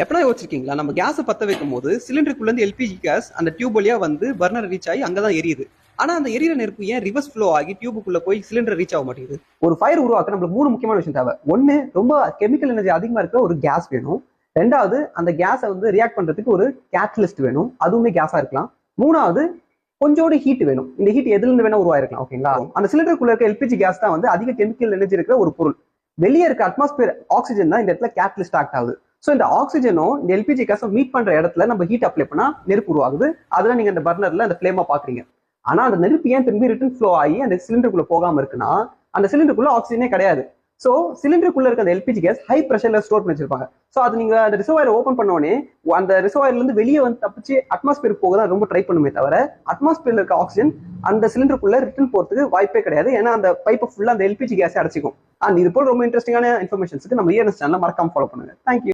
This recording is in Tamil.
எப்பனா யோசிச்சிருக்கீங்களா? நம்ம கேஸை பத்த வைக்கும் போது சிலிண்டருக்குள்ள இருந்து எல்பிஜி கேஸ் அந்த டியூப் வழியா வந்து பர்னர் ரீச் ஆகி அங்கதான் எரியுது. ஆனா அந்த எரியிற நெருப்பு ஏன் ரிவர்ஸ் ஃப்ளோ ஆகி டியூபுக்குள்ள போய் சிலிண்டர் ரீச் ஆக மாட்டேங்குது? ஒரு ஃபயர் உருவாக்க நம்மளுக்கு 3 முக்கியமான விஷயம் தேவை. ஒன்னு, ரொம்ப கெமிக்கல் எனர்ஜி அதிகமா இருக்கிற ஒரு கேஸ் வேணும். ரெண்டாவது, அந்த கேஸை வந்து ரியாக்ட் பண்றதுக்கு ஒரு கேட்டலிஸ்ட் வேணும், அதுவுமே கேஸா இருக்கலாம். மூணாவது, கொஞ்சோடு ஹீட் வேணும். இந்த ஹீட் எதுல இருந்து வேணா உருவாயிருக்கலாம். ஓகேங்களா? அந்த சிலிண்டருக்குள்ள இருக்க எல்பிஜி கேஸ் தான் வந்து அதிக கெமிக்கல் எனர்ஜி இருக்கிற ஒரு பொருள். வெளியே இருக்க அட்மாஸ்பியர் ஆக்சிஜன் தான் இந்த இடத்துல கேட்டலிஸ்ட் ஆக்ட் ஆகுது. ஸோ இந்த ஆக்சிஜனும் இந்த எல்பிஜி கேஸும் மீட் பண்ற இடத்துல நம்ம ஹீட் அப்ளை பண்ணா நெருப்பு உருவாகுது. அதெல்லாம் நீங்க அந்த பர்னர்ல அந்த ஃபிளேமா பாக்குறீங்க. ஆனா அந்த நெருப்பு ஏன் திரும்பி ரிட்டர்ன் ஃப்ளோ ஆகி அந்த சிலிண்டருக்குள்ள போகாம இருக்குன்னா, அந்த சிலிண்டருக்குள்ள ஆக்சிஜனே கிடையாது. ஸோ சிலிண்டருக்குள்ள இருக்க அந்த எல்பிஜி கேஸ் ஹை பிரஷர்ல ஸ்டோர் பண்ணி வச்சிருப்பாங்க. ஸோ அது நீங்க அந்த ரிசர்வாயரை ஓப்பன் பண்ண உடனே அந்த ரிசர்வாயர்ல இருந்து வெளியே வந்து தப்பிச்சு அட்மாஸ்பியருக்கு போக தான் ரொம்ப ட்ரை பண்ணுமே தவிர, அட்மாஸ்பியர்ல இருக்க ஆக்சிஜன் அந்த சிலிண்டருக்குள்ள ரிட்டர்ன் போறதுக்கு வாய்ப்பே கிடையாது. ஏன்னா அந்த பைப்பை ஃபுல்லா அந்த எல்பிஜி கேஸை அடைச்சிக்கும். அண்ட் இது போல ரொம்ப இன்ட்ரெஸ்டிங்கான இன்ஃபர்மேஷன்ஸ்க்கு நம்ம இயர்னஸ் சேனலை மறக்காம ஃபாலோ பண்ணுங்க. தேங்க்யூ.